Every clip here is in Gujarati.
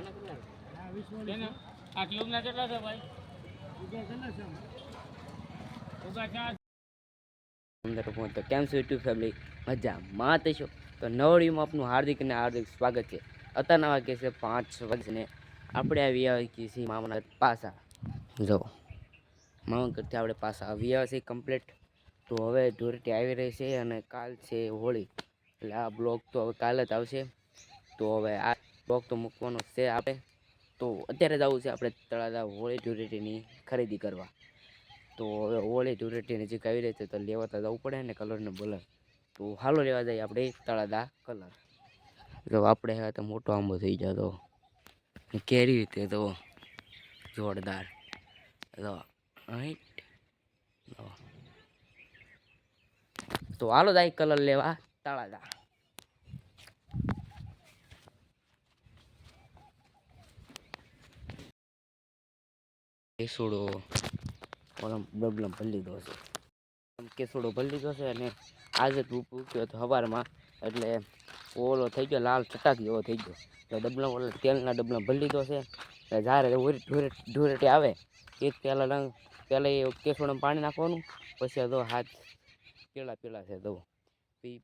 તો કેમ છો યુટ્યુબ ફેમિલી, મજામાં થશો તો નવડીમાં આપનું હાર્દિક અને હાર્દિક સ્વાગત છે. અત્યારના વાગે છે 5 વાગ્યે આપણે આવી છીએ મામાના પાસા. જો મામા કરતા આપણે પાસા આવી છે કમ્પ્લીટ. તો હવે ધૂળેટી આવી રહી છે અને કાલ છે હોળી, એટલે આ બ્લોગ તો હવે કાલે જ આવશે. તો હવે આ બ્લોગ તો મૂકવાનો છે આપણે. તો અત્યારે જ આવું છે આપણે તળાજા હોળી ધૂળેટીની ખરીદી કરવા. તો હવે હોળી ધૂળેટી નજીક આવી રહી છે તો લેવા તો જવું પડે ને કલર ને બોલર. તો હાલો લેવા જઈએ આપણે તળાજા કલર. જો આપણે હવે તો મોટો આંબો થઈ જતો કેરી રીતે તો જોરદાર. તો હાલો જાય કલર લેવા તળાજા. કેસુડો ડબલમ ભરી લીધો છે, કેસુડો ભરી લીધો છે અને આજે ધૂપ ઉગ્યો હતો સવારમાં, એટલે ઓલો થઈ ગયો લાલ ચટાક જેવો થઈ ગયો. એટલે ડબલમ ઓલો તેલના ડબલમ ભરી લીધો છે. જ્યારે ધૂળેટી આવે એ પહેલાં એ કેસુડામાં પાણી નાખવાનું, પછી તો હાથ પીળા છે તો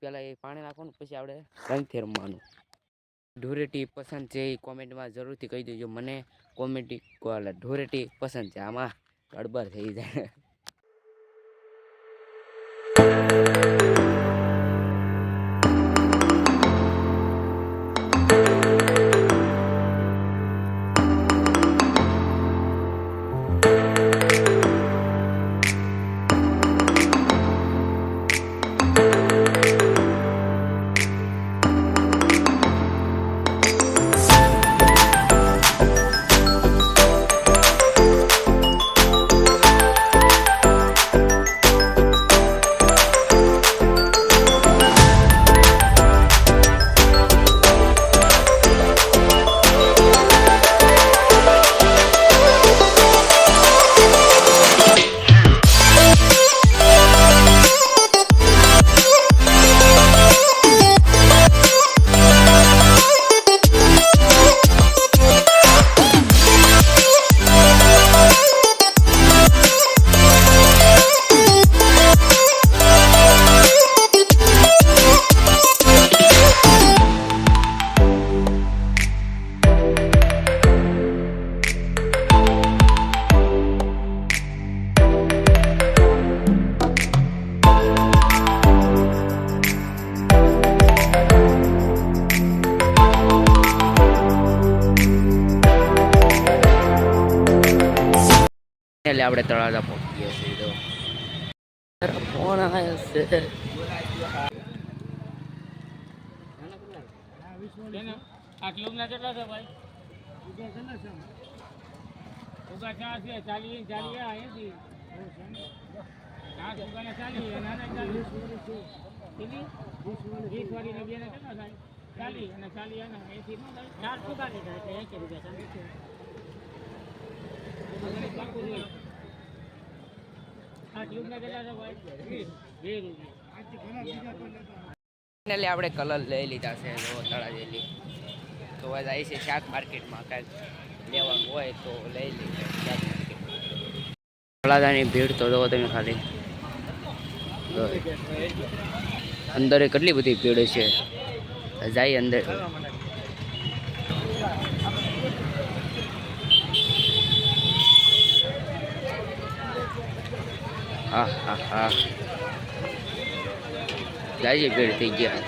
પહેલાં એ પાણી નાખવાનું, પછી આપણે રંગથી રમવાનું. ધૂળેટી પસંદ છે એ કોમેન્ટમાં જરૂરથી કહી દેજો. મને ધૂળેટી પસંદ છે, આમાં ગડબડ થઈ જાય. એટલે આપણે તળાજા પહોંચી ગયા છીએ. તો ફોન આવ્યો છે. આ ક્યુબ ના કેટલા છે ભાઈ? ઉગા ચાર છે, 40 80. આ ઉગાના 40 નાના 40. કેટલી 20 વાળી ને બે ને કેટલા થાય? 40 અને 40 અને 80 નો થાય. 4 ઉગાની થાય એટલે 80 રૂપિયા થાય. આપણે કલર લઈ લીધા છે તળાજેલી. તો જાય છે શાક માર્કેટમાં, કાંઈક લેવાનું હોય તો લઈ લઈએ શાક માર્કેટ. તળાજાની ભીડ તો જો તમે ખાલી અંદર કેટલી બધી ભીડ છે. જાય અંદર. હા જાય ભીડ થઈ ગયા.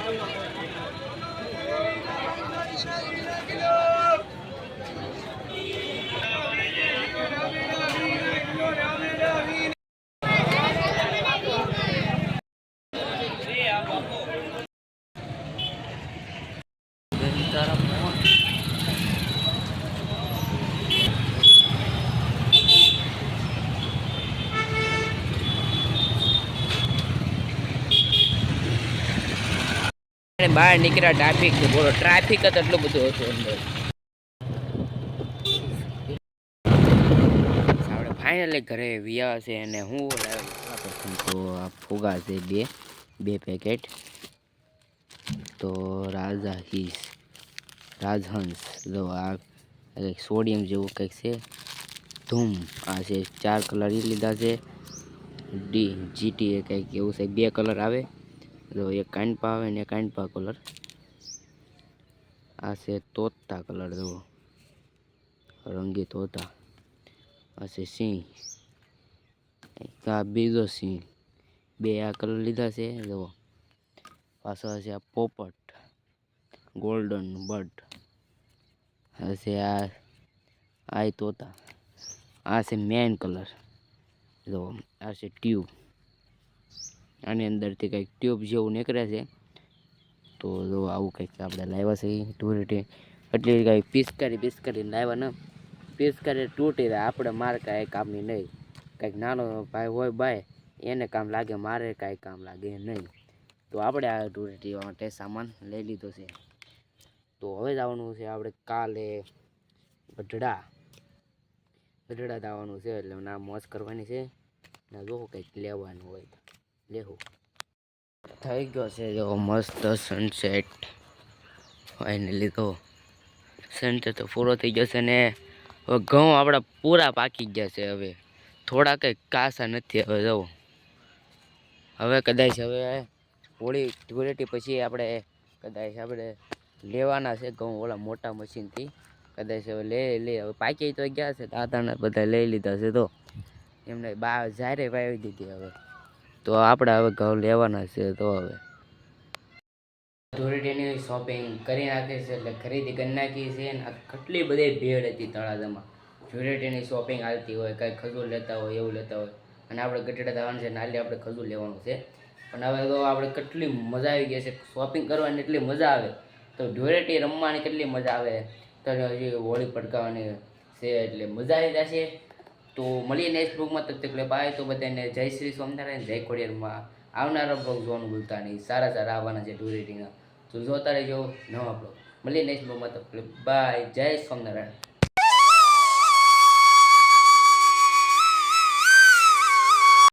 બહાર નીકળ્યા ટ્રાફિક છે, બોલો ટ્રાફિક જ એટલું બધું હતું અંદર. આપણે ફાઇનલી ઘરે વ્યા છે અને હું તો આ ફુગા છે બે પેકેટ. તો રાજહંસ જો આ કંઈક સોડિયમ જેવું કંઈક છે. ધૂમ આ છે 4 કલર એ લીધા છે. ડી જીટી એ કંઈક એવું છે, 2 કલર આવે. જો એક કાનપા આવે ને કાનપા કલર. આ છે તોતા કલર, જુઓ રંગી તોતા. આ છે સિંહ, આ બીજો સિંહ. 2 આ કલર લીધા છે. જુઓ પાછો છે આ પોપટ, ગોલ્ડન બર્ડ. આ છે આ તોતા. આ છે મેન કલર. જો આ છે ટ્યુબ. આની અંદરથી કંઈક ટ્યુબ જેવું નીકળે છે. તો જો આવું કંઈક આપણે લાવ્યા છે ધૂળેટી. એટલી કંઈ પિચકારી લાવ્યા ને, પિચકારી તૂટી જાય. આપણે મારે કાંઈ કામની નહીં. કંઈક નાનો ભાઈ હોય બાય એને કામ લાગે, મારે કાંઈ કામ લાગે નહીં. તો આપણે આ ધૂળેટી માટે સામાન લઈ લીધો છે. તો હવે જવાનું છે આપણે કાલે ગઢડા જવાનું છે. એટલે ના મોજ કરવાની છે ને જો કંઈક લેવાનું હોય તો લેવું. થઈ ગયો છે જો મસ્ત સનસેટ. ફાઇનલી તો સનસેટ તો પૂરો થઈ જશે ને હવે ઘઉં આપણા પૂરા પાકી ગયા છે. હવે થોડા કંઈક કાસા નથી. હવે જવો હવે કદાચ હવે હોળી ધૂળેટી પછી આપણે કદાચ લેવાના છે ઘઉં ઓલા મોટા મશીનથી. કદાચ હવે લે હવે પાકી તો ગયા છે. દાદાને બધા લઈ લીધા છે. તો એમને જારે વાવી દીધી. હવે તો આપણે હવે ઘઉં લેવાના છે. તો હવે ધૂળેટીની શોપિંગ કરી નાખી છે, એટલે ખરીદી કરી નાખી છે. અને કેટલી બધી ભીડ હતી તળાજામાં. ધૂળેટીની શોપિંગ હાલતી હોય, કંઈ ખજૂર લેતા હોય એવું લેતા હોય. અને આપણે ગઢડા જવાનું છે, નાલી આપણે ખજૂર લેવાનું છે. પણ હવે તો આપણે કેટલી મજા આવી ગઈ છે શોપિંગ કરવાની. એટલી મજા આવે તો ધૂળેટી રમવાની કેટલી મજા આવે. તો હજી હોળી પટકાવવાની છે એટલે મજા આવી જશે. તો મળીએ નેક્સ્ટ બ્લોગમાં. તબ તક બાય. તો બધાને જય શ્રી સ્વામિનારાયણ, જય ખોડિયારમાં. આવનારા બ્લોગ જોવાનું ભૂલતા નહીં, સારા સારા આવવાના છે ધૂળેટીના. તો જોતા રહેજો નવા બ્લોગ. મળીએ નેક્સ્ટ બ્લોગમાં. તબ તક બાય, જય સ્વામિનારાયણ.